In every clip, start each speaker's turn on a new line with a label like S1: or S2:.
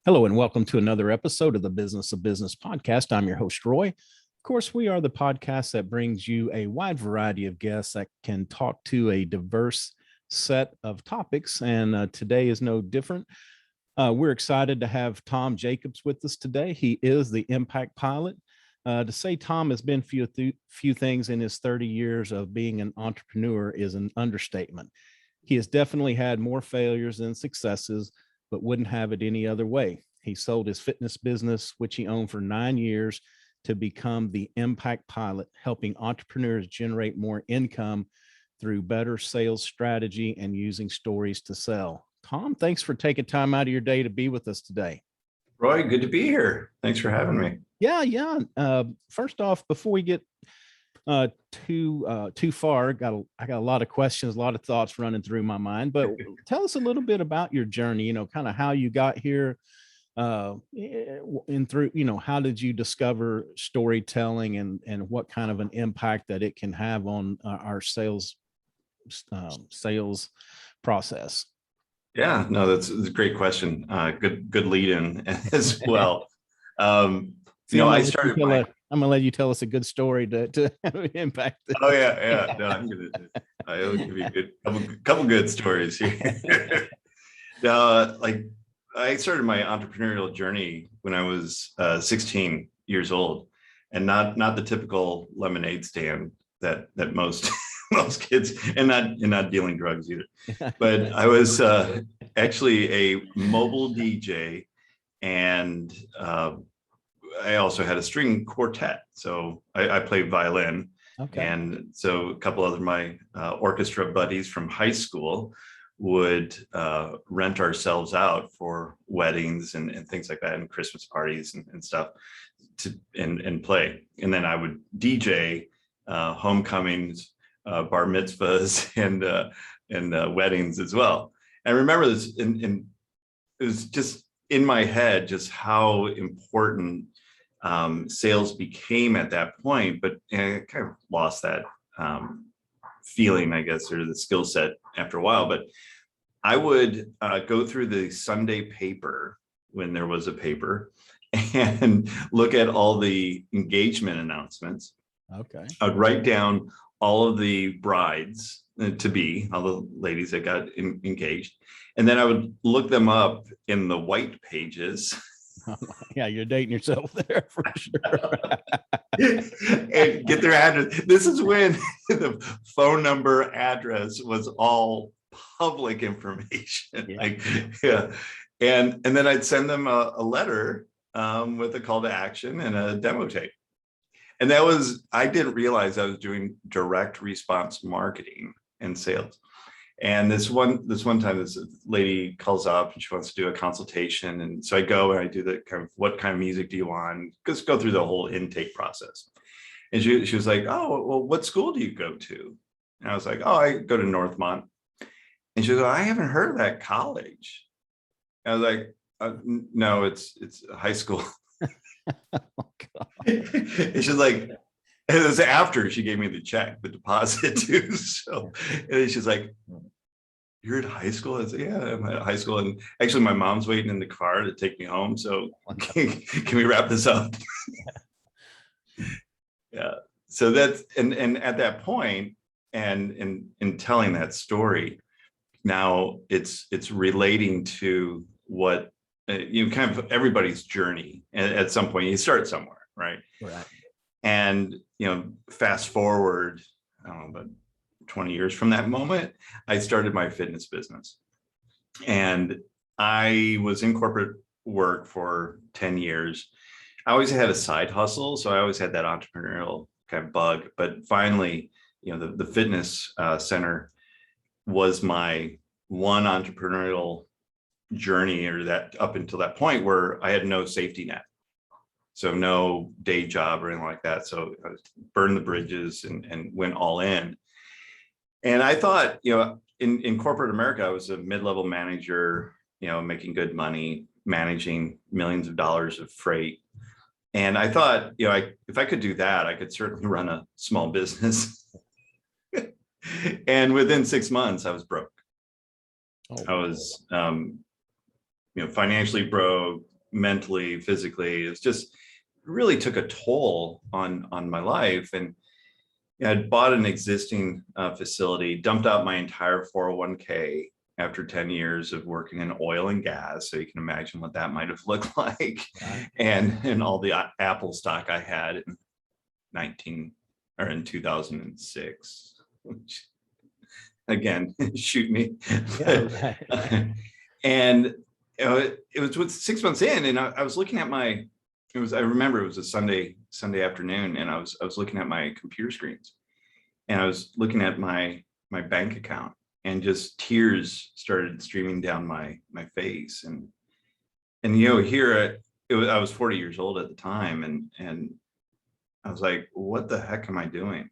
S1: Hello, and welcome to another episode of the Business of Business podcast. I'm your host, Roy. Of course, we are the podcast that brings you a wide variety of guests that can talk to a diverse set of topics. And today is no different. We're excited to have Tom Jackobs with us today. He is the Impact Pilot. To say Tom has been few things in his 30 years of being an entrepreneur is an understatement. He has definitely had more failures than successes, but wouldn't have it any other way. He sold his fitness business, which he owned for 9 years, to become the Impact Pilot, helping entrepreneurs generate more income through better sales strategy and using stories to sell. Tom, thanks for taking time out of your day to be with us today.
S2: Roy, good to be here. Thanks for having me.
S1: Yeah. First off, before we get too far, I got a lot of questions, a lot of thoughts running through my mind, but tell us a little bit about your journey, kind of how you got here, and through, how did you discover storytelling and what kind of an impact that it can have on our sales process?
S2: Yeah, no, that's a great question. Good lead in as well. I started
S1: I'm gonna let you tell us a good story to impact this.
S2: Oh yeah. No, I'll give you a couple good stories here. I started my entrepreneurial journey when I was 16 years old, and not the typical lemonade stand that most most kids, and not dealing drugs either. But I was actually a mobile DJ, and I also had a string quartet. So I played violin.
S1: Okay.
S2: And so a couple other my orchestra buddies from high school would rent ourselves out for weddings and things like that, and Christmas parties and stuff and play. And then I would DJ homecomings, bar mitzvahs, and weddings as well. And I remember this, and it was just in my head just how important sales became at that point, but I kind of lost that feeling, I guess, or the skill set after a while. But I would go through the Sunday paper when there was a paper and look at all the engagement announcements.
S1: Okay.
S2: I'd write down all of the brides to be, all the ladies that got engaged. And then I would look them up in the white pages.
S1: Yeah, you're dating yourself there for sure.
S2: And get their address. This is when the phone number, address was all public information.
S1: Yeah.
S2: And then I'd send them a letter with a call to action and a demo tape. And I didn't realize I was doing direct response marketing and sales. And this one time, this lady calls up and she wants to do a consultation. And so I go and I do the kind of, what kind of music do you want? Just go through the whole intake process. And she was like, oh, well, what school do you go to? And I was like, oh, I go to Northmont. And she was like, I haven't heard of that college. And I was like, no, it's a high school.
S1: Oh, God.
S2: And she's like, and it was after she gave me the deposit too. So and she's like, you're at high school? I said, yeah, I'm at high school. And actually my mom's waiting in the car to take me home. So can we wrap this up? Yeah. So that's, and at that point, and in telling that story, now it's relating to what, kind of everybody's journey. And at some point you start somewhere, right?
S1: Right.
S2: And, fast forward, I don't know, about 20 years from that moment, I started my fitness business. And I was in corporate work for 10 years. I always had a side hustle. So I always had that entrepreneurial kind of bug. But finally, the fitness center was my one entrepreneurial journey, or that up until that point where I had no safety net. So no day job or anything like that. So I burned the bridges and went all in. And I thought, in corporate America, I was a mid-level manager, making good money, managing millions of dollars of freight. And I thought, if I could do that, I could certainly run a small business. And within 6 months, I was broke. I was, financially broke, mentally, physically. It's just really took a toll on my life. And I'd bought an existing facility, dumped out my entire 401k after 10 years of working in oil and gas. So you can imagine what that might have looked like.
S1: Right.
S2: And all the Apple stock I had in 2006, which again, shoot me.
S1: Yeah, right.
S2: And it was with 6 months in, and I was looking at I remember it was a Sunday afternoon, and I was looking at my computer screens, and I was looking at my bank account, and just tears started streaming down my face. And here I was 40 years old at the time, and I was like, what the heck am I doing?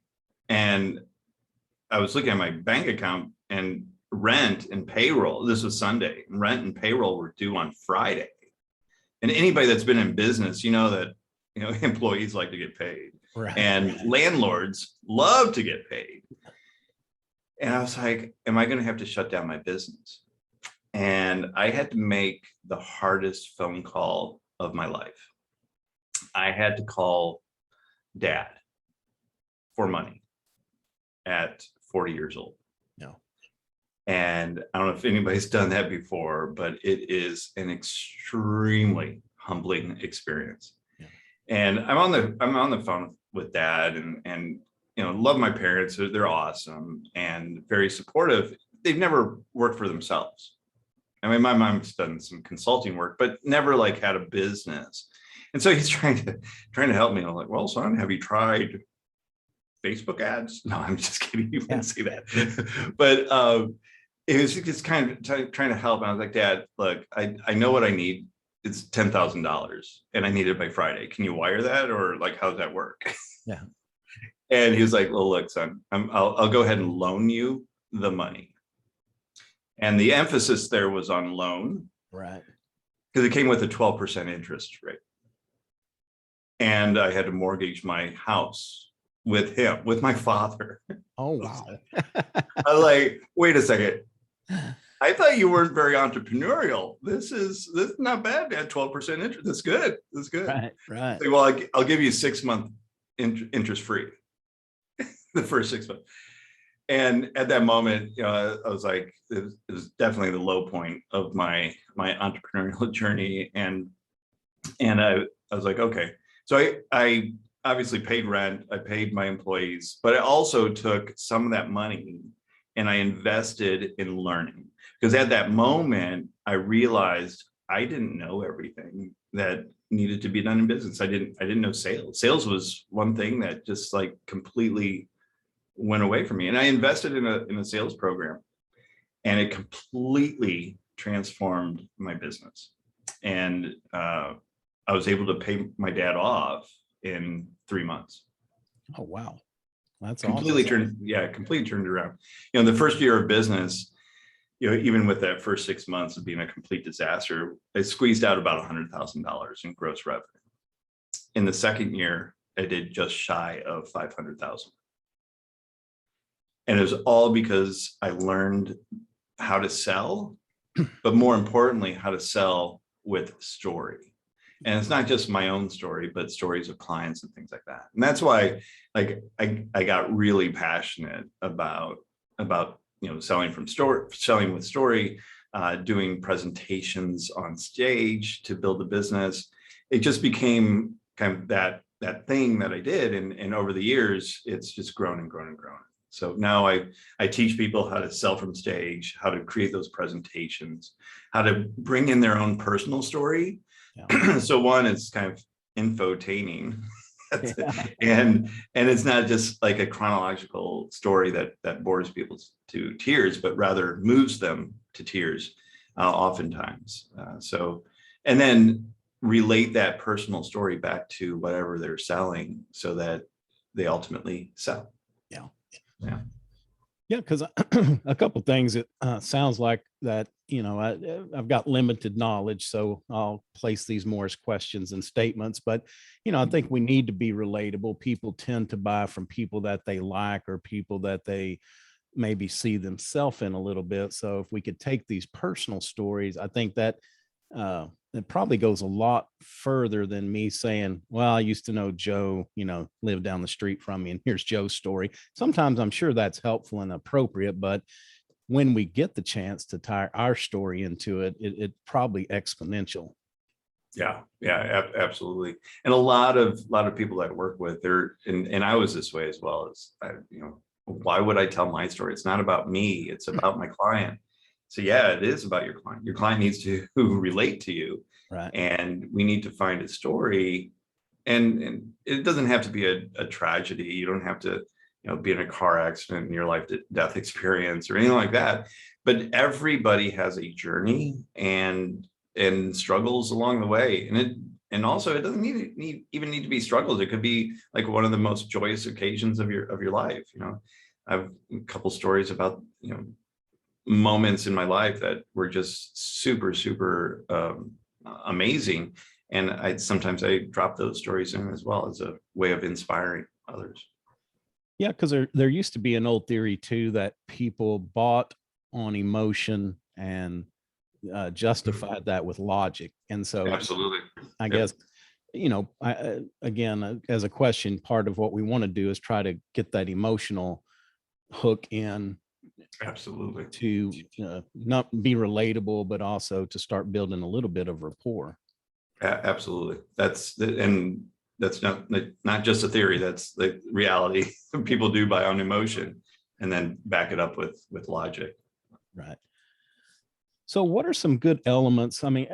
S2: And I was looking at my bank account, and rent and payroll, this was Sunday, rent and payroll were due on Friday. And anybody that's been in business, that employees like to get paid,
S1: Right.
S2: and landlords love to get paid. And I was like, am I going to have to shut down my business? And I had to make the hardest phone call of my life. I had to call Dad for money at 40 years old.
S1: No.
S2: And I don't know if anybody's done that before, but it is an extremely humbling experience. Yeah. And I'm on the phone with Dad, and love my parents. They're awesome and very supportive. They've never worked for themselves. I mean, my mom's done some consulting work, but never like had a business. And so he's trying to help me. I'm like, well, son, have you tried Facebook ads? No, I'm just kidding. You wouldn't see that. But it was just kind of trying to help. And I was like, Dad, look, I know what I need. It's $10,000 and I need it by Friday. Can you wire that? Or like, how does that work?
S1: Yeah.
S2: And he was like, well, look, son, I'll go ahead and loan you the money. And the emphasis there was on loan.
S1: Right.
S2: Because it came with a 12% interest rate. And I had to mortgage my house with him, with my father.
S1: Oh, wow.
S2: I was like, wait a second. I thought you weren't very entrepreneurial. This is not bad, man. 12% interest. That's good. That's good.
S1: Right.
S2: Like, well, I'll give you 6 month interest free, the first 6 months. And at that moment, I was like, it was definitely the low point of my entrepreneurial journey. And I was like, okay. So I obviously paid rent, I paid my employees, but I also took some of that money and I invested in learning. Because at that moment, I realized I didn't know everything that needed to be done in business. I didn't know sales. Sales was one thing that just like completely went away from me. And I invested in a sales program, and it completely transformed my business. And I was able to pay my dad off in 3 months.
S1: Oh, wow. That's
S2: completely
S1: awesome.
S2: Completely turned around. The first year of business, even with that first 6 months of being a complete disaster, I squeezed out about $100,000 in gross revenue. In the second year, I did just shy of 500,000. And it was all because I learned how to sell, but more importantly, how to sell with story. And it's not just my own story, but stories of clients and things like that. And that's why, like, I got really passionate about selling with story, doing presentations on stage to build a business. It just became kind of that thing that I did, and over the years, it's just grown and grown and grown. So now I teach people how to sell from stage, how to create those presentations, how to bring in their own personal story. Yeah. So one is kind of infotaining. and it's not just like a chronological story that bores people to tears, but rather moves them to tears oftentimes. And then relate that personal story back to whatever they're selling so that they ultimately sell.
S1: Yeah, because a couple of things, it sounds like that, I've got limited knowledge, so I'll place these more as questions and statements. But, I think we need to be relatable. People tend to buy from people that they like or people that they maybe see themselves in a little bit. So if we could take these personal stories, I think that it probably goes a lot further than me saying, well, I used to know Joe, lived down the street from me, and here's Joe's story. Sometimes I'm sure that's helpful and appropriate, but when we get the chance to tie our story into it, it probably exponential.
S2: Yeah, absolutely. And a lot of people that I work with, and I was this way as well. Why would I tell my story? It's not about me, it's about my client. So yeah, it is about your client. Your client needs to relate to you.
S1: Right.
S2: And we need to find a story. And it doesn't have to be a tragedy. You don't have to, be in a car accident, near life death experience or anything like that. But everybody has a journey and struggles along the way. And also it doesn't even need to be struggles. It could be like one of the most joyous occasions of your life. I have a couple stories about, moments in my life that were just super, super amazing. And sometimes I drop those stories in as well as a way of inspiring others.
S1: Yeah, because there used to be an old theory too that people bought on emotion and justified that with logic. And so
S2: Absolutely.
S1: I guess, again, as a question, part of what we want to do is try to get that emotional hook in.
S2: Absolutely.
S1: To not be relatable, but also to start building a little bit of rapport.
S2: Absolutely. That's not just a theory. That's the reality. People do buy on emotion and then back it up with logic.
S1: Right. So what are some good elements? I mean,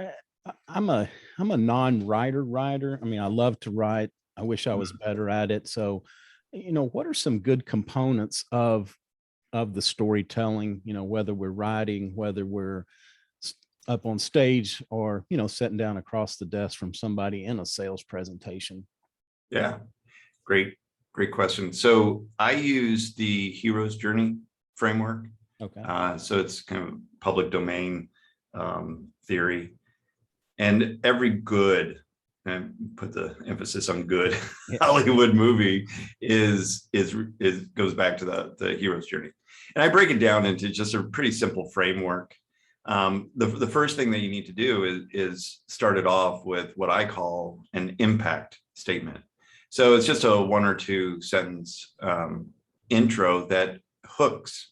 S1: I'm a non-writer writer. I mean, I love to write. I wish I was better at it. So, what are some good components of the storytelling, whether we're writing, whether we're up on stage or, sitting down across the desk from somebody in a sales presentation?
S2: Yeah, great question. So I use the hero's journey framework.
S1: Okay.
S2: So it's kind of public domain theory, and every good, and put the emphasis on good, Hollywood movie is goes back to the hero's journey. And I break it down into just a pretty simple framework. The first thing that you need to do is start it off with what I call an impact statement. So it's just a 1 or 2 sentence intro that hooks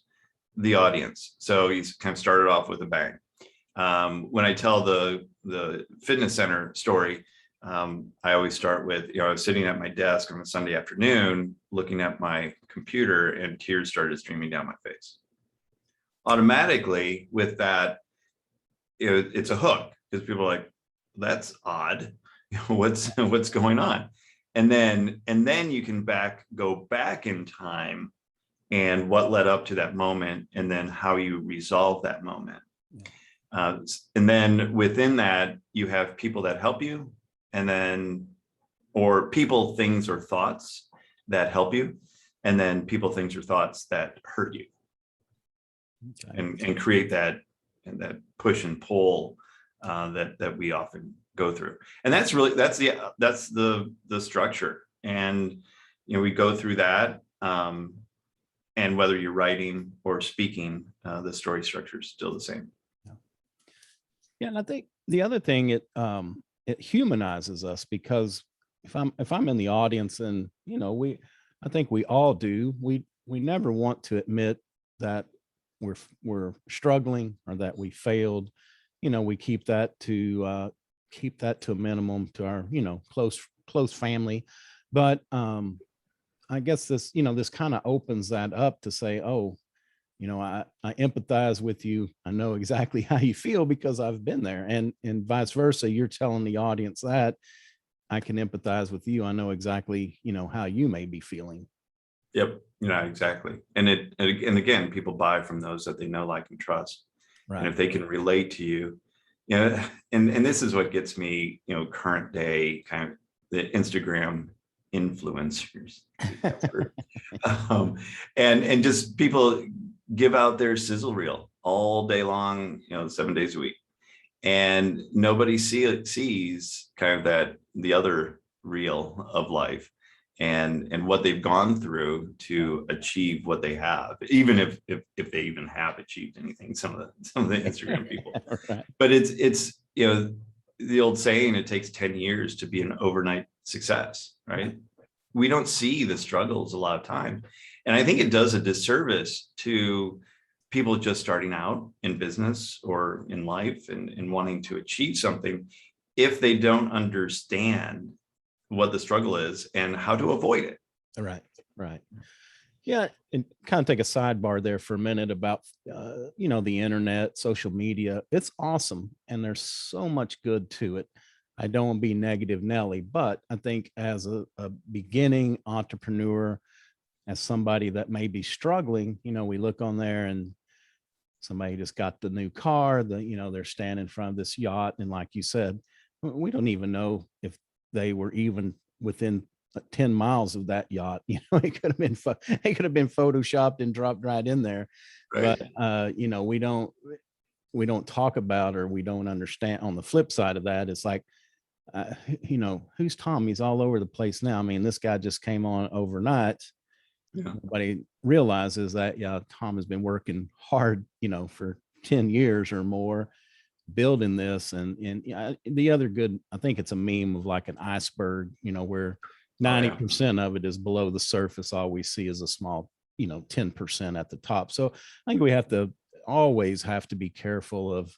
S2: the audience. So you kind of started off with a bang. When I tell the fitness center story, I always start with, I was sitting at my desk on a Sunday afternoon, looking at my computer, and tears started streaming down my face. Automatically with that, it's a hook, because people are like, that's odd. What's going on? And then you can go back in time and what led up to that moment, and then how you resolve that moment. And then within that, you have people that help you, and then, or people, things, or thoughts that help you, and then people, things, or thoughts that hurt you. Okay. And create that push and pull that we often go through. And that's the structure. And we go through that. And whether you're writing or speaking, the story structure is still the same.
S1: Yeah, and I think the other thing, it humanizes us, because if I'm in the audience, and I think we all do, we never want to admit that we're struggling or that we failed. We keep that to a minimum to our close family. But I guess this kind of opens that up to say, oh, I empathize with you. I know exactly how you feel because I've been there, and vice versa. You're telling the audience that I can empathize with you. I know exactly, how you may be feeling.
S2: Yep. Exactly. And again, people buy from those that they know, like, and trust. Right. And if they can relate to you, and this is what gets me, current day, kind of the Instagram influencers, and just people give out their sizzle reel all day long, 7 days a week, and nobody sees kind of that the other reel of life, and what they've gone through to achieve what they have, even if they even have achieved anything. Some of the Instagram people, right. But it's the old saying, it takes 10 years to be an overnight success, right? We don't see the struggles a lot of time. And I think it does a disservice to people just starting out in business or in life and wanting to achieve something if they don't understand what the struggle is and how to avoid it.
S1: Right. Yeah, and kind of take a sidebar there for a minute about the internet, social media. It's awesome, and there's so much good to it. I don't want to be negative Nelly, but I think as a beginning entrepreneur, as somebody that may be struggling, we look on there and somebody just got the new car, they're standing in front of this yacht, and like you said, we don't even know if they were even within 10 miles of that yacht. It could have been photoshopped and dropped right in there.
S2: Right.
S1: But we don't talk about, or we don't understand. On the flip side of that, it's like, who's Tom? He's all over the place now. I mean, this guy just came on overnight.
S2: Yeah.
S1: Nobody realizes that, Tom has been working hard, for 10 years or more building this. And the other good, I think it's a meme of like an iceberg, where 90% of it is below the surface. All we see is a small, 10% at the top. So I think we always have to be careful of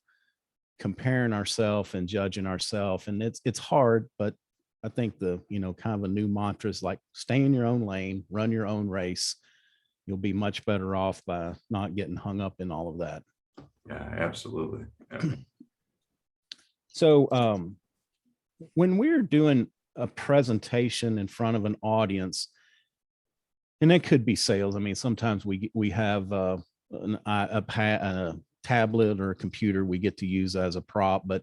S1: comparing ourselves and judging ourselves. And it's hard, but I think the, kind of a new mantra is like, stay in your own lane, run your own race. You'll be much better off by not getting hung up in all of that.
S2: Yeah, absolutely. Yeah.
S1: So when we're doing a presentation in front of an audience, and it could be sales. I mean, sometimes we have a tablet or a computer we get to use as a prop, but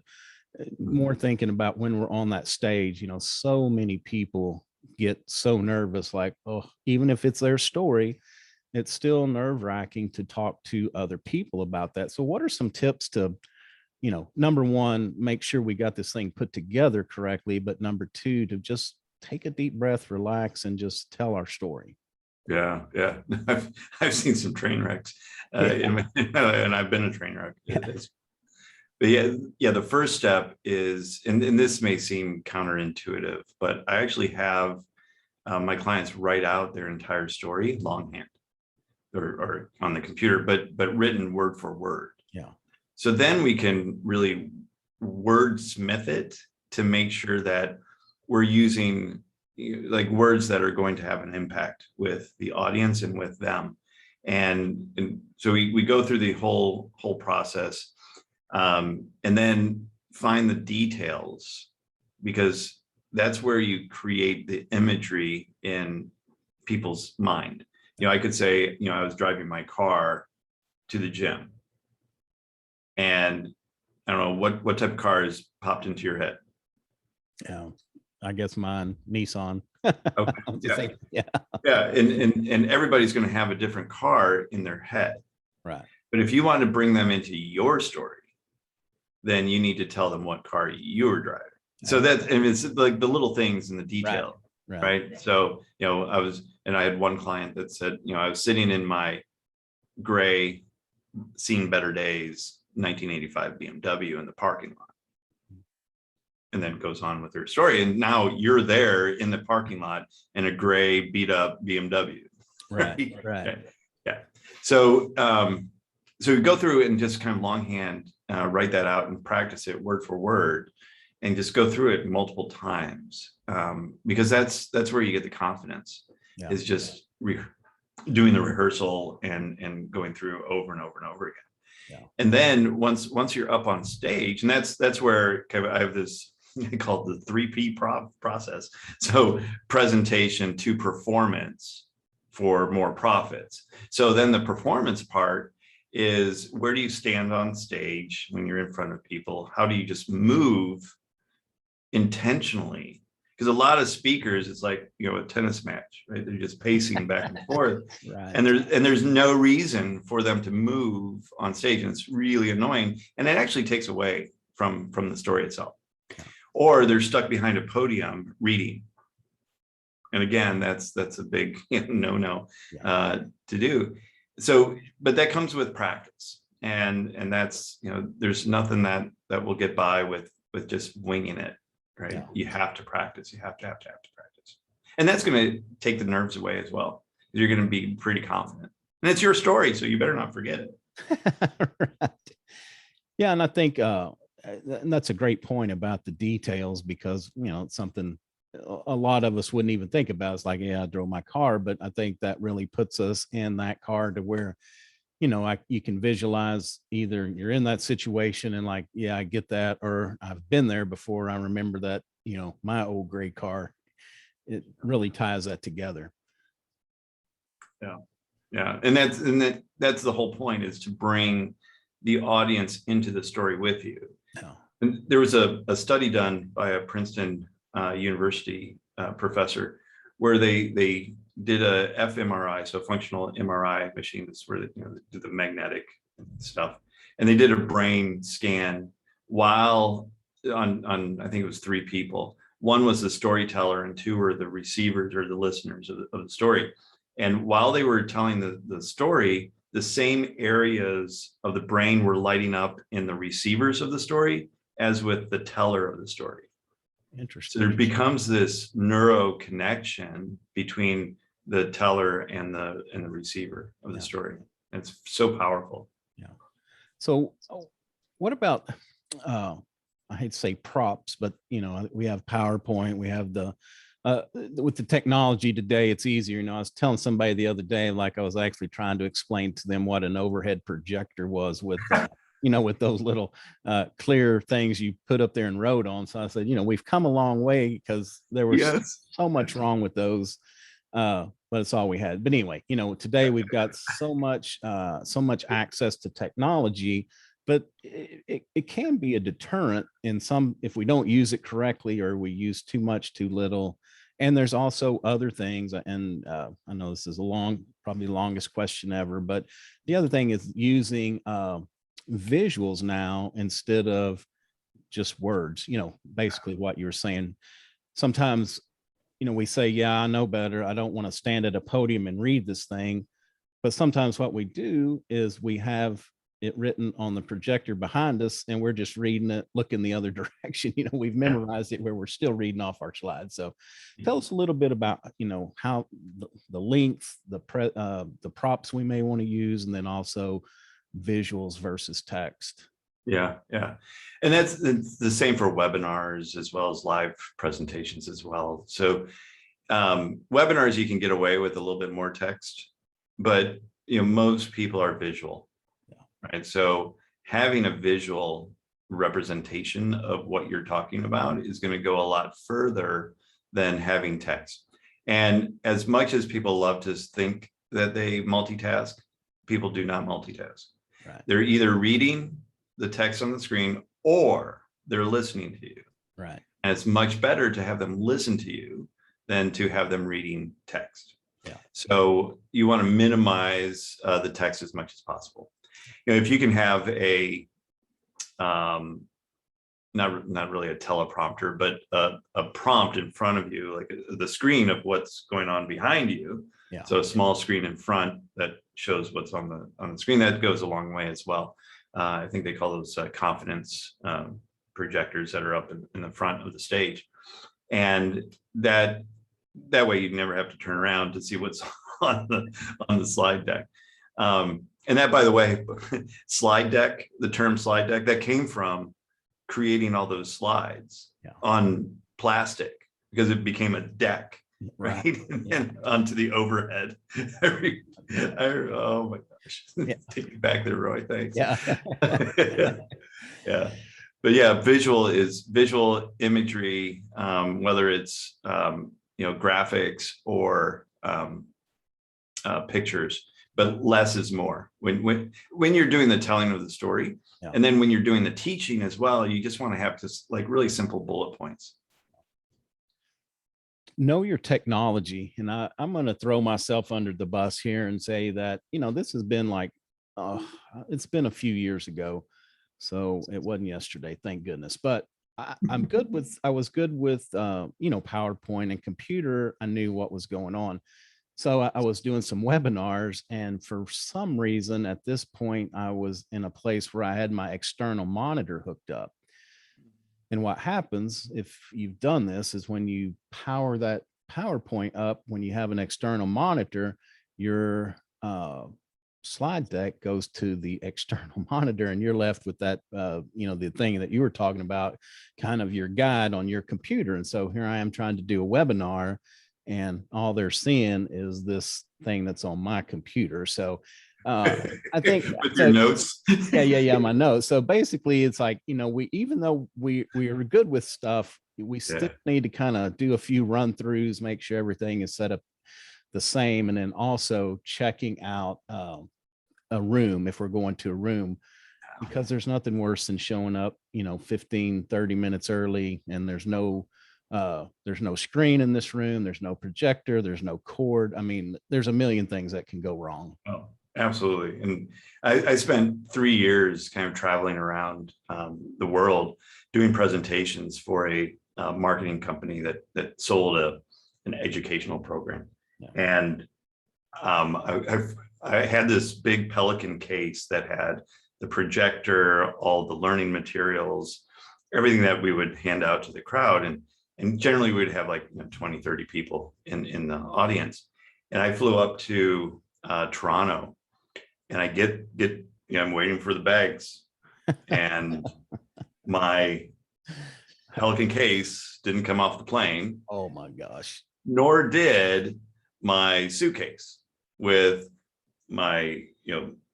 S1: more thinking about when we're on that stage, so many people get so nervous, like, oh, even if it's their story, it's still nerve-wracking to talk to other people about that. So what are some tips to, number one, make sure we got this thing put together correctly, but number two, to just take a deep breath, relax, and just tell our story?
S2: Yeah. I've seen some train wrecks, and I've been a train wreck. But the first step is, and this may seem counterintuitive, but I actually have my clients write out their entire story longhand or on the computer, but written word for word.
S1: Yeah.
S2: So then we can really wordsmith it to make sure that we're using like words that are going to have an impact with the audience and with them. And so we go through the whole process, and then find the details, because that's where you create the imagery in people's mind. I could say, I was driving my car to the gym, and I don't know what type of cars popped into your head.
S1: Yeah, I guess mine, Nissan.
S2: Okay. Yeah. And everybody's going to have a different car in their head.
S1: Right.
S2: But if you want to bring them into your story, then you need to tell them what car you were driving. So it's like the little things in the detail, right? So, I had one client that said, I was sitting in my gray, seen better days, 1985 BMW in the parking lot. And then goes on with her story. And now you're there in the parking lot in a gray, beat up BMW.
S1: Right.
S2: Yeah. So we go through and just kind of longhand write that out and practice it word for word, and just go through it multiple times, because that's where you get the confidence.
S1: Yeah.
S2: Is just doing the rehearsal and going through over and over and over again. Yeah. And then once you're up on stage, and that's where I have this called the 3P process. So presentation to performance for more profits. So then the performance part is, where do you stand on stage when you're in front of people? How do you just move intentionally? Because a lot of speakers, it's like, a tennis match, right? They're just pacing back and forth.
S1: Right.
S2: And there's no reason for them to move on stage. And it's really annoying. And it actually takes away from the story itself. Or they're stuck behind a podium reading. And again, that's a big no to do. So, but that comes with practice. And that's, there's nothing that will get by with just winging it, right?
S1: Yeah.
S2: You have to practice. You have to practice. And that's going to take the nerves away as well. You're going to be pretty confident. And it's your story, so you better not forget it.
S1: Right. Yeah, and I think and that's a great point about the details, because it's something a lot of us wouldn't even think about. It's like, yeah, I drove my car, but I think that really puts us in that car to where you can visualize, either you're in that situation and like, yeah, I get that, or I've been there before. I remember that, my old gray car. It really ties that together.
S2: Yeah, and that's the whole point, is to bring the audience into the story with you.
S1: Yeah.
S2: And there was a study done by a Princeton University professor, where they did a fMRI, so functional MRI machine. That's where they do the magnetic stuff, and they did a brain scan while on I think it was 3 people. One was the storyteller, and 2 were the receivers, or the listeners of the story. And while they were telling the story, the same areas of the brain were lighting up in the receivers of the story as with the teller of the story.
S1: Interesting.
S2: So there becomes this neuro connection between the teller and the receiver of the story. And it's so powerful.
S1: Yeah. So what about I hate to say props, but we have PowerPoint, we have the with the technology today, it's easier. I was telling somebody the other day, like I was actually trying to explain to them what an overhead projector was, with with those little clear things you put up there and wrote on. So I said, we've come a long way, because there was so much wrong with those. But it's all we had. But anyway, today we've got so much access to technology, but it can be a deterrent in some, if we don't use it correctly, or we use too much, too little. And there's also other things. And I know this is probably the longest question ever, but the other thing is using visuals now instead of just words. Basically what you were saying. Sometimes we say, yeah, I know better, I don't want to stand at a podium and read this thing. But sometimes what we do is we have it written on the projector behind us, and we're just reading it, looking the other direction. We've memorized it, where we're still reading off our slides. So tell us a little bit about how the length, the props we may want to use, and then also visuals versus text.
S2: Yeah. And it's the same for webinars as well as live presentations as well. So webinars, you can get away with a little bit more text, but most people are visual, right? So having a visual representation of what you're talking about is going to go a lot further than having text. And as much as people love to think that they multitask, people do not multitask.
S1: Right.
S2: They're either reading the text on the screen, or they're listening to you.
S1: Right.
S2: And it's much better to have them listen to you than to have them reading text.
S1: Yeah.
S2: So you want to minimize the text as much as possible. If you can have a not really a teleprompter, but a prompt in front of you, like the screen of what's going on behind you.
S1: Yeah.
S2: So a small screen in front that shows what's on the screen, that goes a long way as well. I think they call those confidence projectors that are up in the front of the stage. And that way you never have to turn around to see what's on the slide deck. And that, by the way, slide deck, the term slide deck, that came from creating all those slides on plastic, because it became a deck, right? And onto the overhead. Oh my gosh. Take me back there, Roy. Thanks.
S1: Yeah.
S2: Yeah. But yeah, visual imagery, whether it's graphics or pictures, but less is more when you're doing the telling of the story. And then when you're doing the teaching as well, you just want to have just like really simple bullet points.
S1: Know your technology. And I'm going to throw myself under the bus here and say that, this has been like, it's been a few years ago. So it wasn't yesterday, thank goodness. But I was good with, PowerPoint and computer. I knew what was going on. So I was doing some webinars, and for some reason at this point, I was in a place where I had my external monitor hooked up. And what happens if you've done this is when you power that PowerPoint up, when you have an external monitor, your slide deck goes to the external monitor, and you're left with that, the thing that you were talking about, kind of your guide on your computer. And so here I am trying to do a webinar, and all they're seeing is this thing that's on my computer. So I think
S2: with
S1: so.
S2: your notes.
S1: Yeah, my notes. So basically it's like, we, even though we are good with stuff, we still need to kind of do a few run throughs, make sure everything is set up the same, and then also checking out a room if we're going to a room, because there's nothing worse than showing up 15-30 minutes early, and there's no screen in this room, there's no projector, there's no cord. I mean, there's a million things that can go wrong.
S2: Oh, absolutely. And I spent 3 years kind of traveling around the world doing presentations for a marketing company that sold an educational program. Yeah. And I had this big Pelican case that had the projector, all the learning materials, everything that we would hand out to the crowd. And generally we'd have like 20, 30 people in the audience. And I flew up to Toronto, and I get I'm waiting for the bags, and my Pelican case didn't come off the plane.
S1: Oh my gosh.
S2: Nor did my suitcase with my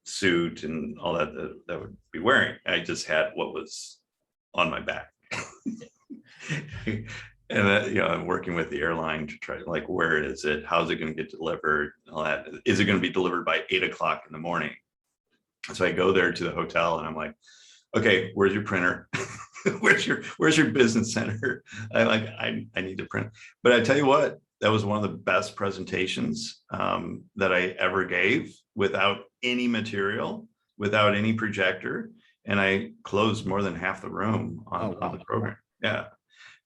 S2: suit and all that would be wearing. I just had what was on my back. And I'm working with the airline to try, like, where is it? How's it going to get delivered? All that. Is it going to be delivered by 8 o'clock in the morning? So I go there to the hotel, and I'm like, okay, where's your printer? where's your business center? I need to print. But I tell you what, that was one of the best presentations that I ever gave, without any material, without any projector. And I closed more than half the room on the program. Yeah.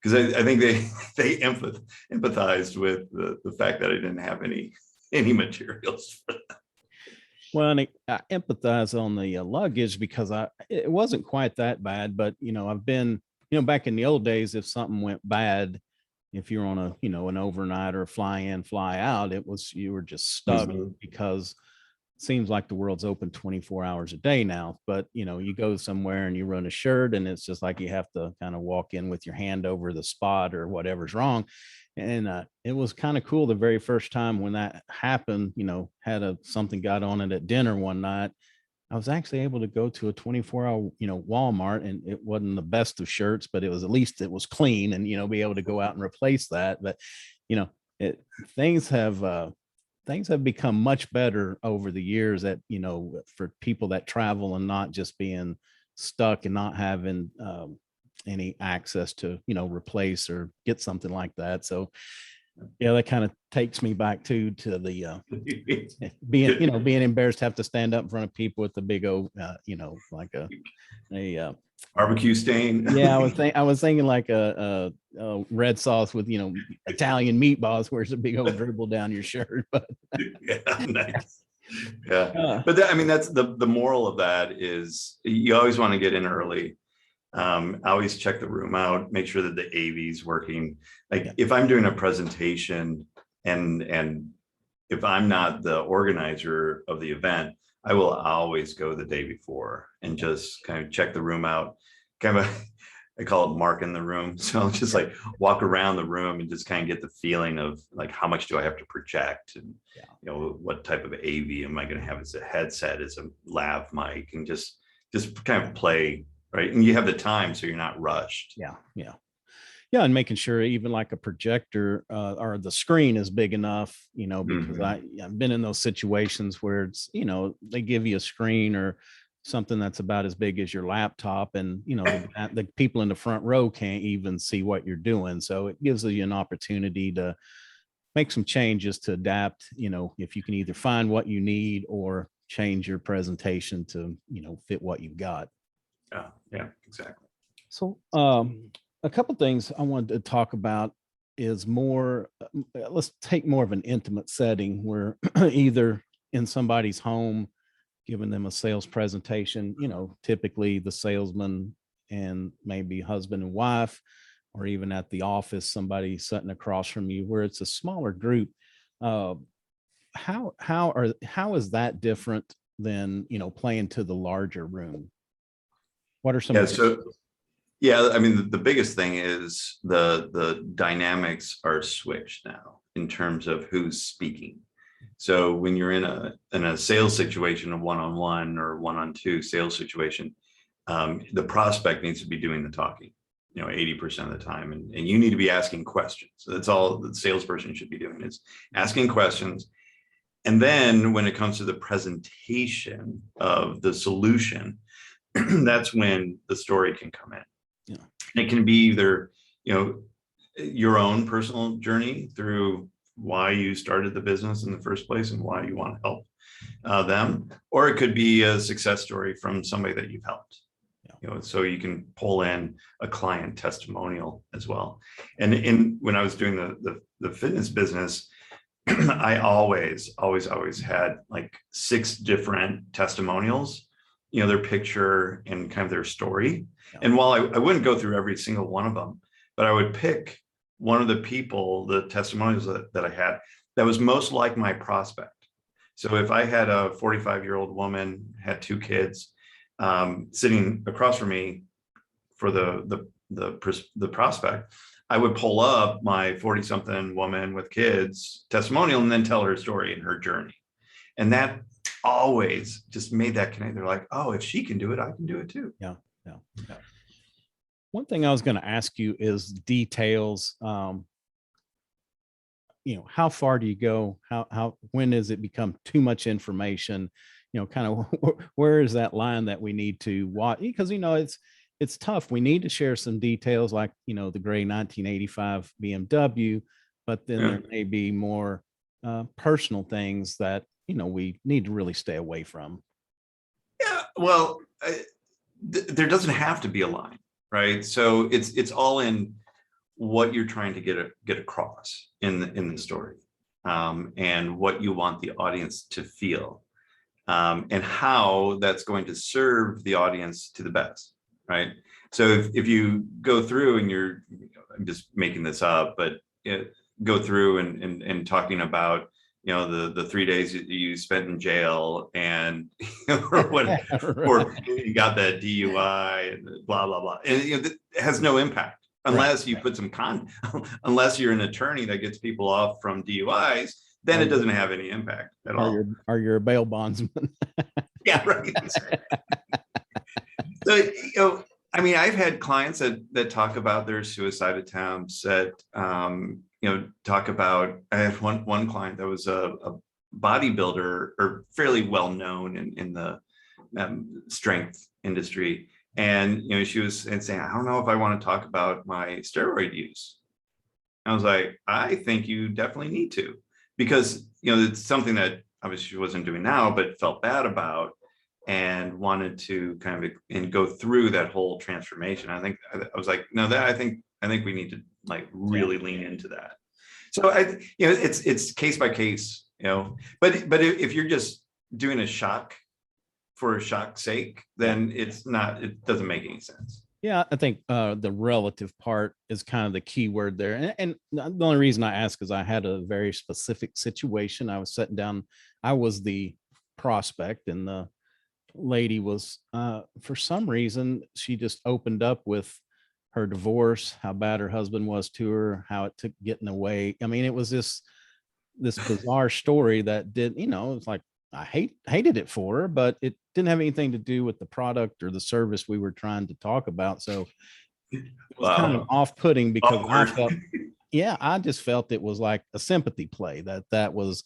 S2: Because I think they empathized with the fact that I didn't have any materials for that.
S1: Well, and I empathize on the luggage, because it wasn't quite that bad, but I've been, back in the old days, if something went bad, if you're on an overnight or fly in, fly out, you were just stuck. Mm-hmm. Because it seems like the world's open 24 hours a day now. But you go somewhere and you run a shirt, and it's just like you have to kind of walk in with your hand over the spot or whatever's wrong. And it was kind of cool the very first time when that happened. Had something got on it at dinner one night. I was actually able to go to a 24-hour, Walmart, and it wasn't the best of shirts, but at least it was clean, and, be able to go out and replace that. But, things have become much better over the years, that, for people that travel and not just being stuck and not having any access to, replace or get something like that. So yeah, that kind of takes me back to the being embarrassed to have to stand up in front of people with the big old like a
S2: barbecue stain.
S1: Yeah, I was thinking like a red sauce with Italian meatballs, where it's a big old dribble down your shirt. But
S2: yeah, nice. Yeah, but that's the moral of that is you always want to get in early. I always check the room out, make sure that the AV is working. Like if I'm doing a presentation and if I'm not the organizer of the event, I will always go the day before and just kind of check the room out. I call it marking the room. So I'll just like walk around the room and just kind of get the feeling of like, how much do I have to project, and what type of AV am I going to have? As a headset, as a lav mic, and just kind of play. Right. And you have the time, so you're not rushed.
S1: Yeah. And making sure even like a projector or the screen is big enough, because mm-hmm. I've been in those situations where it's, they give you a screen or something that's about as big as your laptop, and, the people in the front row can't even see what you're doing. So it gives you an opportunity to make some changes to adapt, if you can either find what you need or change your presentation to, fit what you've got.
S2: Yeah, exactly.
S1: So a couple of things I wanted to talk about is more, let's take more of an intimate setting where either in somebody's home, giving them a sales presentation, typically the salesman and maybe husband and wife, or even at the office, somebody sitting across from you, where it's a smaller group. How is that different than playing to the larger room? What are some
S2: Yeah.
S1: of
S2: So yeah, I mean, the biggest thing is the dynamics are switched now in terms of who's speaking. So when you're in a sales situation, a one-on-one or one-on-two sales situation, the prospect needs to be doing the talking, 80% of the time, and you need to be asking questions. So that's all the salesperson should be doing, is asking questions. And then when it comes to the presentation of the solution, that's when the story can come in.
S1: Yeah.
S2: It can be either, your own personal journey through why you started the business in the first place and why you want to help them, or it could be a success story from somebody that you've helped.
S1: Yeah.
S2: So you can pull in a client testimonial as well. And when I was doing the fitness business, I always had like 6 different testimonials, their picture and kind of their story.
S1: Yeah.
S2: And while I wouldn't go through every single one of them, but I would pick one of the people, the testimonials that I had, that was most like my prospect. So if I had a 45-year-old woman, had 2 kids, sitting across from me for the prospect, I would pull up my 40-something woman with kids testimonial and then tell her story and her journey. And that always just made that connect. They're like, oh, if she can do it, I can do it too.
S1: Yeah. One thing I was going to ask you is details. How far do you go? When does it become too much information? Kind of where is that line that we need to watch? Because, it's tough. We need to share some details like, the gray 1985 BMW, but then there may be more personal things that, we need to really stay away from.
S2: Yeah, well, there doesn't have to be a line, right? So it's all in what you're trying to get across in the story, and what you want the audience to feel, and how that's going to serve the audience to the best, right? So if you go through and I'm just making this up, but go through and talking about, the 3 days you spent in jail and or what, or you got that DUI and blah blah blah, and it has no impact unless you put some unless you're an attorney that gets people off from DUIs, then it doesn't have any impact at all.
S1: Are you a bail bondsman?
S2: Yeah, right. So, I mean, I've had clients that talk about their suicide attempts, that talk about. I had one client that was a bodybuilder, or fairly well known in the strength industry, and she was saying, I don't know if I want to talk about my steroid use. I was like, I think you definitely need to, because it's something that obviously she wasn't doing now, but felt bad about, and wanted to kind of and go through that whole transformation. I was like, no, that I think we need to like really lean into that. So it's case by case, but if you're just doing a shock for a shock's sake, then it doesn't make any sense.
S1: Yeah, I think the relative part is kind of the key word there. And the only reason I ask is I had a very specific situation. I was sitting down, I was the prospect, and the lady was, for some reason, she just opened up with her divorce, how bad her husband was to her, how it took getting away. I mean, it was this bizarre story that did, it's like, I hated it for her, but it didn't have anything to do with the product or the service we were trying to talk about. So it was kind of off-putting, because I just felt it was like a sympathy play, that was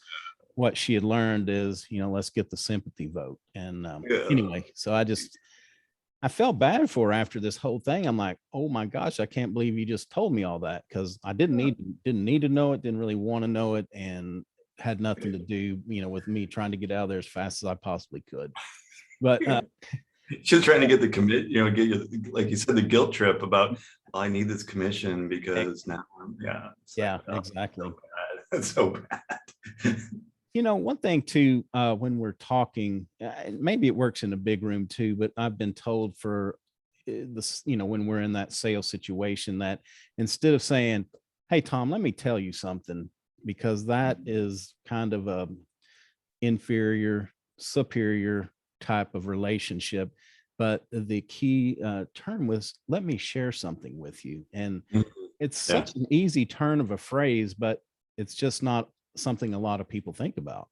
S1: what she had learned is, let's get the sympathy vote. And anyway, so I felt bad for her after this whole thing. I'm like, oh my gosh, I can't believe you just told me all that, because I didn't need to know it, didn't really want to know it, and had nothing to do, with me trying to get out of there as fast as I possibly could. But
S2: She was trying to get the commit, get you, like you said, the guilt trip about, well, I need this commission because now it's like,
S1: Yeah,
S2: oh,
S1: exactly.
S2: it's so bad.
S1: One thing too, when we're talking, maybe it works in a big room too, but I've been told for this, when we're in that sales situation, that instead of saying, "Hey, Tom, let me tell you something," because that is kind of a inferior, superior type of relationship. But the key term was, "Let me share something with you." And it's
S2: Yeah.
S1: such an easy turn of a phrase, but it's just not something a lot of people think about.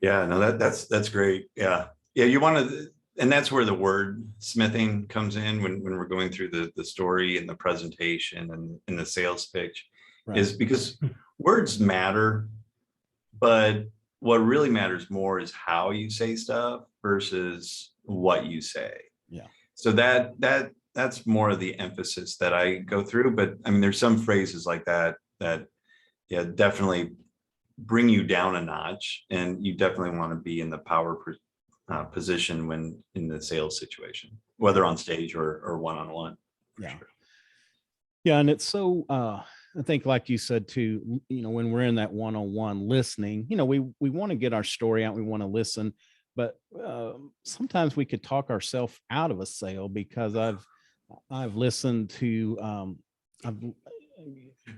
S2: Yeah, no, that's great. Yeah. Yeah, you want to, and that's where the word smithing comes in when we're going through the story and the presentation and in the sales pitch,
S1: Right.
S2: is because words matter, but what really matters more is how you say stuff versus what you say.
S1: Yeah.
S2: So that's more of the emphasis that I go through. But I mean, there's some phrases like that yeah, definitely bring you down a notch, and you definitely want to be in the power position when in the sales situation, whether on stage or one-on-one.
S1: Yeah.
S2: Sure.
S1: Yeah. And it's so, I think, like you said too, when we're in that one-on-one listening, we want to get our story out. We want to listen, but sometimes we could talk ourselves out of a sale, because I've listened to, I've,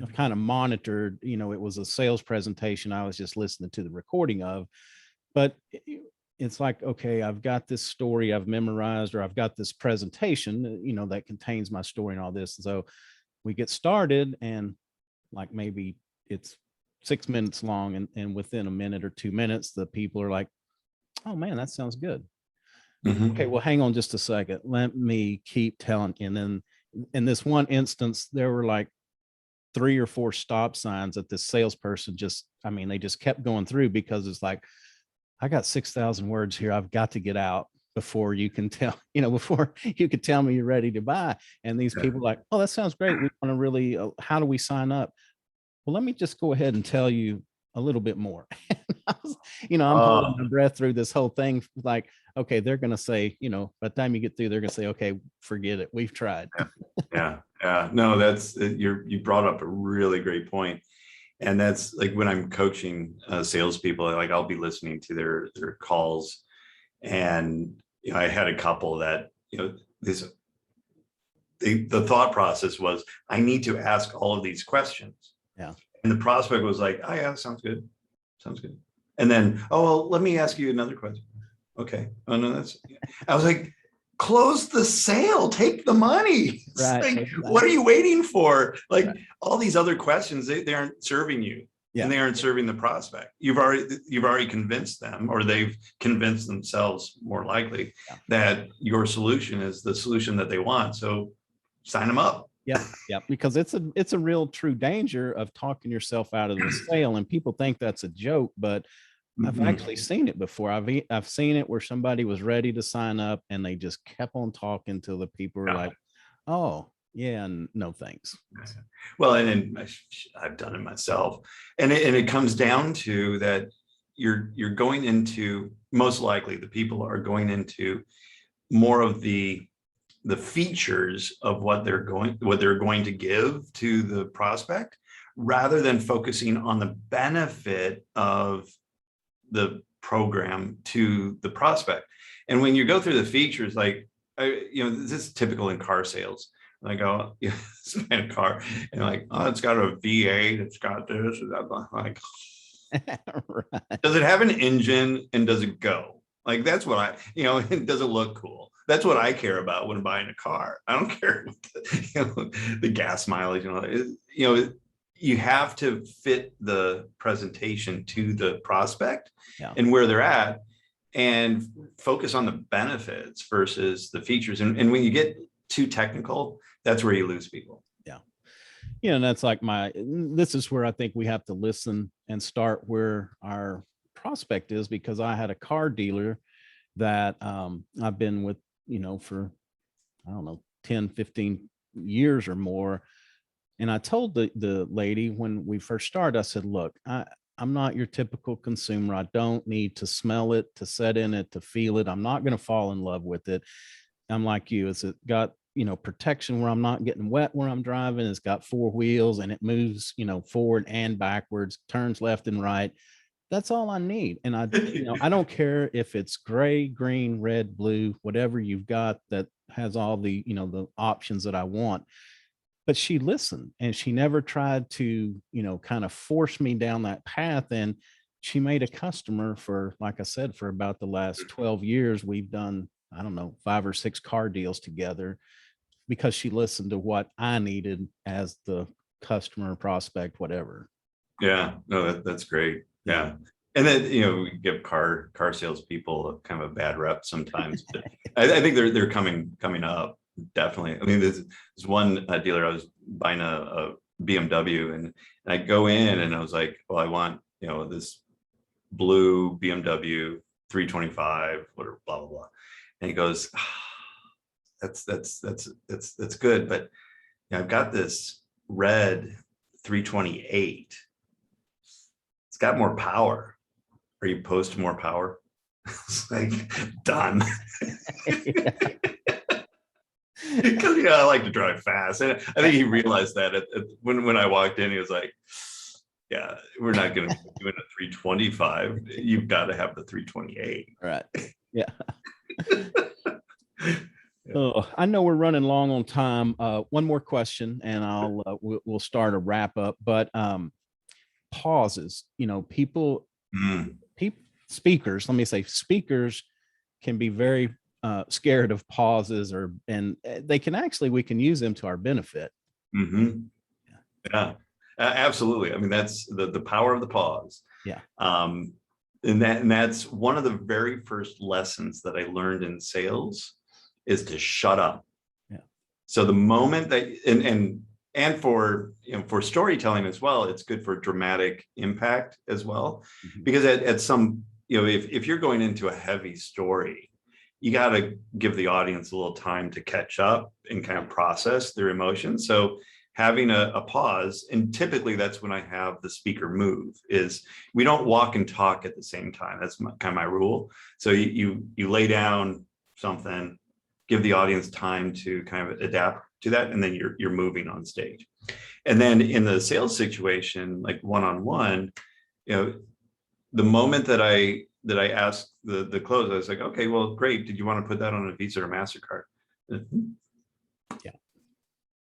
S1: I've kind of monitored, it was a sales presentation I was just listening to the recording of, but it's like, okay, I've got this story I've memorized, or I've got this presentation, that contains my story and all this. So we get started, and like maybe it's 6 minutes long, and within a minute or 2 minutes, the people are like, "Oh man, that sounds good." Okay, well, hang on just a second. Let me keep telling. And then in this one instance, there were like 3 or 4 stop signs that this salesperson they just kept going through, because it's like, I got 6,000 words here. I've got to get out before you can tell, before you could tell me you're ready to buy. And these
S2: Yeah.
S1: people are like, "Oh, that sounds great. We want to really, how do we sign up?" Well, let me just go ahead and tell you a little bit more. I'm holding my breath through this whole thing. Like, okay, they're going to say, by the time you get through, they're going to say, "Okay, forget it. We've tried."
S2: Yeah. No, you brought up a really great point. And that's like when I'm coaching salespeople, like I'll be listening to their calls, and I had a couple that this the thought process was, I need to ask all of these questions.
S1: Yeah.
S2: And the prospect was like, "Oh yeah, sounds good, sounds good." And then, "Oh well, let me ask you another question." "Okay. Oh no, that's." I was like, close the sale, take the money. It's
S1: Right.
S2: like,
S1: Exactly.
S2: what are you waiting for? Like,
S1: Right.
S2: all these other questions, they aren't serving you.
S1: Yeah.
S2: And they aren't serving the prospect. You've already convinced them, or they've convinced themselves, more likely,
S1: Yeah.
S2: that your solution is the solution that they want. So sign them up.
S1: Yep. Yep. Because it's a real true danger of talking yourself out of the sale. And people think that's a joke, but I've actually seen it before. I've seen it where somebody was ready to sign up, and they just kept on talking till the people were
S2: Yeah.
S1: like, "Oh yeah, no thanks."
S2: Well, and I've done it myself, and it comes down to that you're going into, most likely the people are going into more of the features of what they're going to give to the prospect, rather than focusing on the benefit of the program to the prospect. And when you go through the features, like, this is typical in car sales. Like, oh, yeah, buy a car, and like, "Oh, it's got a V8, it's got this, and that." Like,
S1: Right.
S2: does it have an engine, and does it go? Like, that's what does it look cool? That's what I care about when buying a car. I don't care what the gas mileage, you have to fit the presentation to the prospect.
S1: Yeah.
S2: And where they're at, and focus on the benefits versus the features. And when you get too technical, that's where you lose people.
S1: Yeah. And that's like this is where I think we have to listen and start where our prospect is, because I had a car dealer that I've been with, for, I don't know, 10, 15 years or more. And I told the lady when we first started, I said, "Look, I'm not your typical consumer. I don't need to smell it, to set in it, to feel it. I'm not going to fall in love with it. I'm like you. It's got, protection where I'm not getting wet where I'm driving. It's got 4 wheels and it moves, forward and backwards, turns left and right. That's all I need. And I don't care if it's gray, green, red, blue, whatever you've got that has all the, the options that I want. But she listened and she never tried to, kind of force me down that path. And she made a customer for, like I said, for about the last 12 years. We've done, I don't know, 5 or 6 car deals together because she listened to what I needed as the customer, prospect, whatever.
S2: Yeah, no, that's great. Yeah. And then, we give car salespeople kind of a bad rep sometimes, but I think they're coming up. Definitely. I mean, there's one dealer, I was buying a BMW, and I go in and I was like, well, I want, this blue BMW 325, whatever, blah, blah, blah. And he goes, that's good. But I've got this red 328. It's got more power. Are you opposed to more power? It's like, done. Because I like to drive fast, and I think he realized that when I walked in, he was like, "Yeah, we're not going to do it a 325. You've got to have the 328."
S1: Right. Yeah. Oh, I know we're running long on time. One more question, and we'll start a wrap up. But pauses. People, speakers. Let me say, speakers can be very scared of pauses, and we can use them to our benefit.
S2: Mm-hmm. Yeah, absolutely. I mean, that's the power of the pause.
S1: Yeah.
S2: And that's one of the very first lessons that I learned in sales, is to shut up.
S1: Yeah. So
S2: the moment that, and for, for storytelling as well, it's good for dramatic impact as well. Mm-hmm. Because at some, if you're going into a heavy story, you got to give the audience a little time to catch up and kind of process their emotions. So having a pause, and typically that's when I have the speaker move, is we don't walk and talk at the same time. That's kind of my rule. So you lay down something, give the audience time to kind of adapt to that, and then you're moving on stage. And then in the sales situation, like one-on-one, the moment that I asked the close, I was like, okay, well, great. Did you want to put that on a Visa or MasterCard?
S1: Yeah.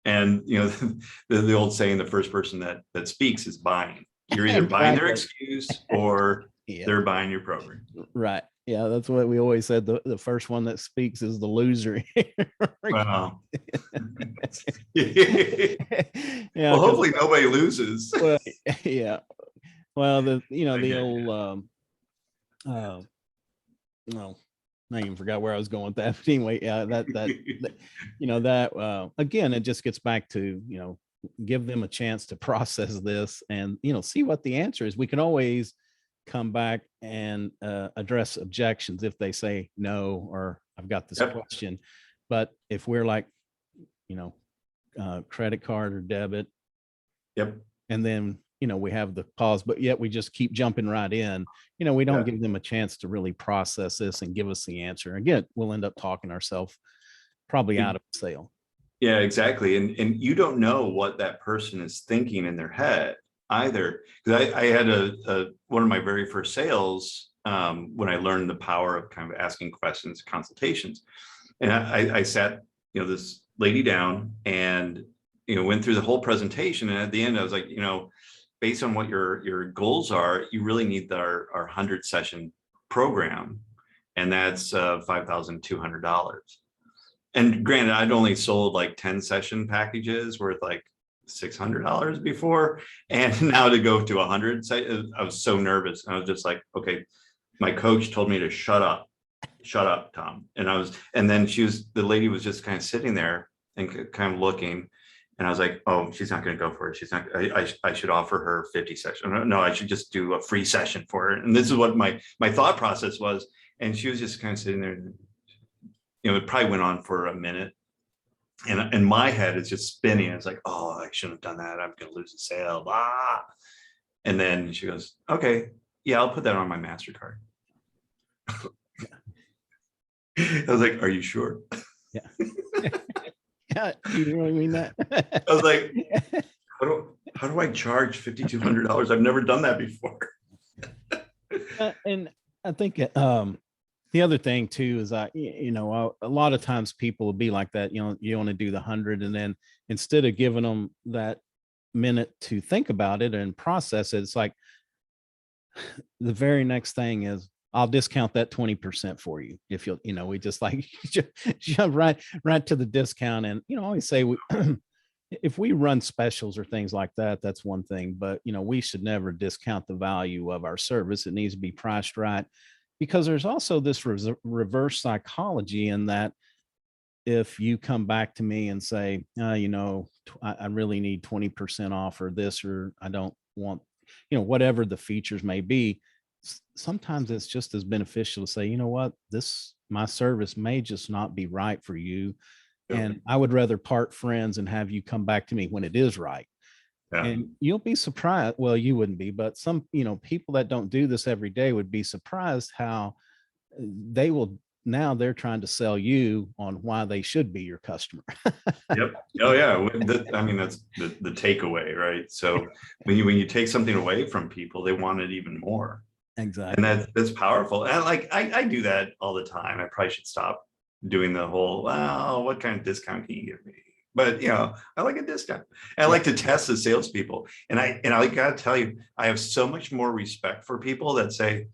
S2: And the old saying, the first person that speaks is buying. You're either buying their excuse or they're buying your program.
S1: Right. Yeah, that's what we always said. The first one that speaks is the loser.
S2: Wow. Yeah. Well, hopefully nobody loses.
S1: Well, yeah. Well, the old no, I even forgot where I was going with that. But anyway, yeah, that again, it just gets back to, give them a chance to process this and, see what the answer is. We can always come back and address objections if they say no, or I've got this question. But if we're like, credit card or debit, and then we have the pause, but yet we just keep jumping right in, we don't give them a chance to really process this and give us the answer. Again, we'll end up talking ourselves probably out of the sale.
S2: Yeah, exactly. And you don't know what that person is thinking in their head either. Because I had one of my very first sales, when I learned the power of kind of asking questions, consultations. And I sat, this lady down and, went through the whole presentation. And at the end, I was like, based on what your goals are, you really need our 100 session program. And that's $5,200. And granted, I'd only sold like 10 session packages worth like $600 before. And now to go to 100, I was so nervous. I was just like, okay, my coach told me to shut up, Tom. And then the lady was just kind of sitting there and kind of looking. And I was like, oh, she's not going to go for it. She's not, I should offer her 50 sessions. No, I should just do a free session for her. And this is what my thought process was. And she was just kind of sitting there, it probably went on for a minute. And in my head, it's just spinning. It's like, oh, I shouldn't have done that. I'm going to lose the sale. Blah. And then she goes, okay, yeah, I'll put that on my MasterCard. I was like, are you sure?
S1: Yeah. Yeah. You really mean that?
S2: I was like, how do I charge $5,200? I've never done that before.
S1: And I think the other thing too is a lot of times people will be like that. You want to do the 100, and then instead of giving them that minute to think about it and process it, it's like the very next thing is, I'll discount that 20% for you. If we just like jump right to the discount. And, I always say if we run specials or things like that, that's one thing, but we should never discount the value of our service. It needs to be priced right, because there's also this reverse psychology in that if you come back to me and say, I really need 20% off or this, or I don't want, whatever the features may be, sometimes it's just as beneficial to say, my service may just not be right for you. And I would rather part friends and have you come back to me when it is right.
S2: Yeah.
S1: And you'll be surprised. Well, you wouldn't be, but some, people that don't do this every day would be surprised how now they're trying to sell you on why they should be your customer.
S2: Yep. Oh yeah. I mean, that's the takeaway, right? So when you take something away from people, they want it even more.
S1: Exactly.
S2: And that's powerful. And I do that all the time. I probably should stop doing the whole, well, what kind of discount can you give me? But I like a discount. And I like to test the salespeople. And I gotta tell you, I have so much more respect for people that say,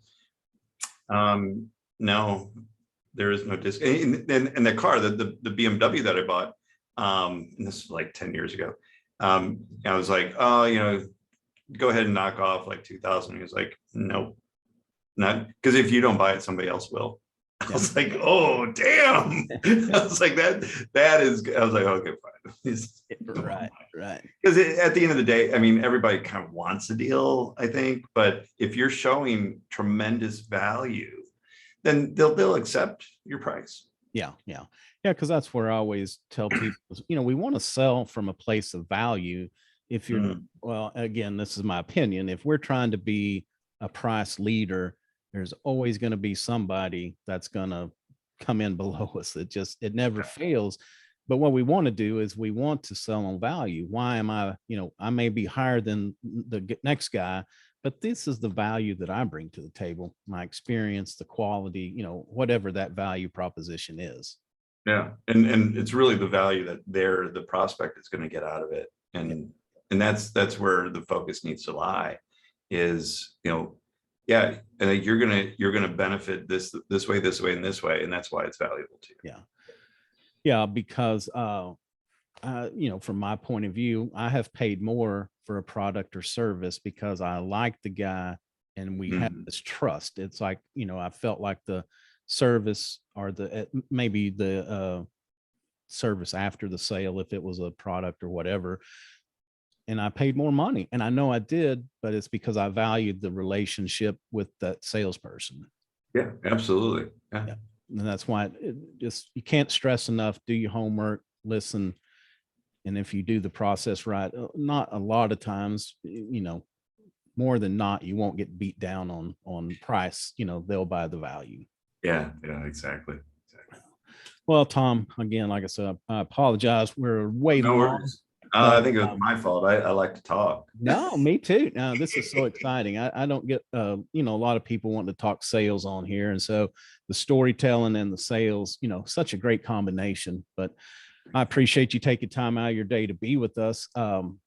S2: no, there is no discount. And the car, the BMW that I bought, and this was like 10 years ago. I was like, oh, go ahead and knock off like 2,000. He was like, nope, not, because if you don't buy it, somebody else will. I was like, oh, damn. I was like, I was like, okay, fine.
S1: Right.
S2: Because at the end of the day, I mean, everybody kind of wants a deal, I think. But if you're showing tremendous value, then they'll accept your price.
S1: Yeah. Because that's where I always tell people, we want to sell from a place of value. If you're, well, again, this is my opinion. If we're trying to be a price leader, there's always going to be somebody that's going to come in below us. It never fails. But what we want to do is we want to sell on value. Why am I may be higher than the next guy, but this is the value that I bring to the table, my experience, the quality, whatever that value proposition is.
S2: Yeah. And it's really the value that the prospect is going to get out of it. And that's where the focus needs to lie is, yeah, and you're gonna benefit this way, this way, and this way, and that's why it's valuable to you.
S1: Yeah, because from my point of view, I have paid more for a product or service because I like the guy and we have this trust. It's like, I felt like the service or maybe the service after the sale, if it was a product or whatever, and I paid more money, and I know I did, but it's because I valued the relationship with that salesperson.
S2: Yeah, absolutely.
S1: Yeah. And that's why you can't stress enough, do your homework, listen. And if you do the process right, not a lot of times, more than not, you won't get beat down on price. They'll buy the value.
S2: Yeah, exactly.
S1: Well, Tom, again, like I said, I apologize. We're way long.
S2: I think it was my fault. I like to talk.
S1: No, me too. No, this is so exciting. I don't get, a lot of people want to talk sales on here. And so the storytelling and the sales, such a great combination, but I appreciate you taking time out of your day to be with us.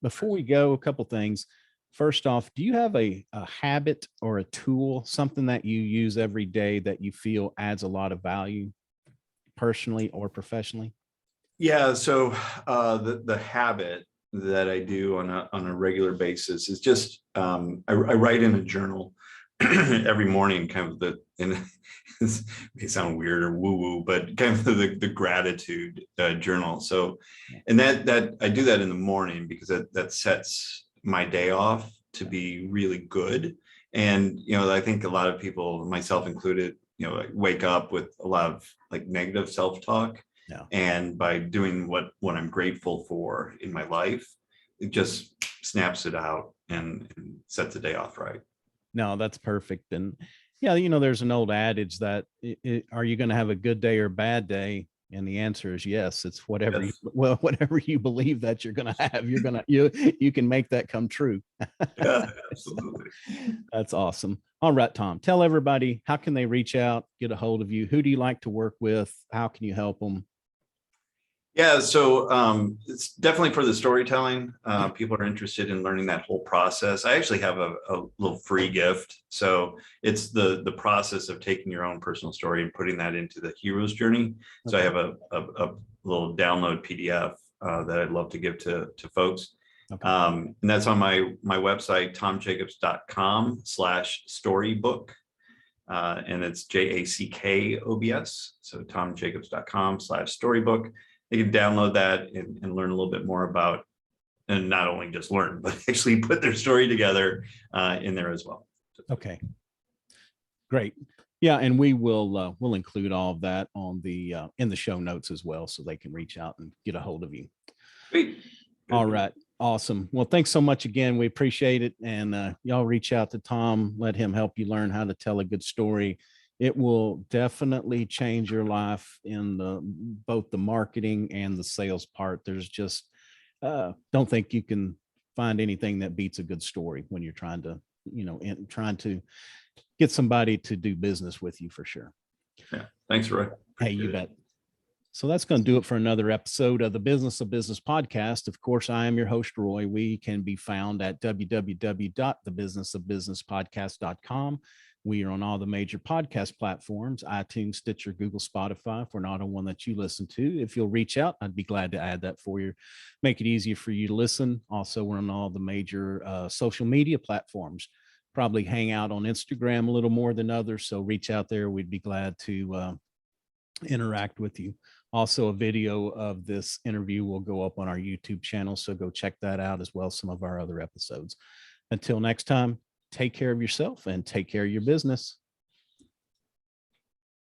S1: Before we go, a couple things. First off, do you have a habit or a tool, something that you use every day that you feel adds a lot of value personally or professionally?
S2: Yeah. So the habit that I do on a regular basis is just I write in a journal every morning, kind of and it may sound weird or woo-woo, but kind of the gratitude journal. So, and that I do that in the morning because that sets my day off to be really good. And I think a lot of people, myself included, wake up with a lot of like negative self-talk.
S1: Yeah.
S2: And by doing what I'm grateful for in my life, it just snaps it out and sets the day off right.
S1: No, that's perfect. And yeah, there's an old adage that are you going to have a good day or a bad day? And the answer is yes. It's whatever
S2: Yes.
S1: whatever you believe that you're going to have, you can make that come true.
S2: Yeah, absolutely.
S1: That's awesome. All right, Tom, tell everybody, how can they reach out, get a hold of you? Who do you like to work with? How can you help them?
S2: Yeah, so it's definitely for the storytelling. People are interested in learning that whole process. I actually have a little free gift. So it's the process of taking your own personal story and putting that into the hero's journey. So I have a little download PDF that I'd love to give to folks.
S1: Okay.
S2: And that's on my website, tomjacobs.com/storybook. And it's JACKOBS. So tomjacobs.com/storybook. You can download that and learn a little bit more about, and not only just learn, but actually put their story together in there as well.
S1: Okay. Great. Yeah, and we'll include all of that on the in the show notes as well, so they can reach out and get a hold of you.
S2: Great.
S1: All right. Awesome. Well, thanks so much again. We appreciate it. And y'all reach out to Tom, let him help you learn how to tell a good story. It will definitely change your life in both the marketing and the sales part. There's just, don't think you can find anything that beats a good story when you're trying to, trying to get somebody to do business with you, for sure.
S2: Yeah. Thanks, Roy.
S1: Hey, you bet. So that's going to do it for another episode of the Business of Business podcast. Of course, I am your host, Roy. We can be found at www.thebusinessofbusinesspodcast.com. We are on all the major podcast platforms, iTunes, Stitcher, Google, Spotify. If we're not on one that you listen to, if you'll reach out, I'd be glad to add that for you. Make it easier for you to listen. Also, we're on all the major social media platforms. Probably hang out on Instagram a little more than others. So reach out there. We'd be glad to interact with you. Also, a video of this interview will go up on our YouTube channel. So go check that out, as well as some of our other episodes. Until next time, take care of yourself and take care of your business.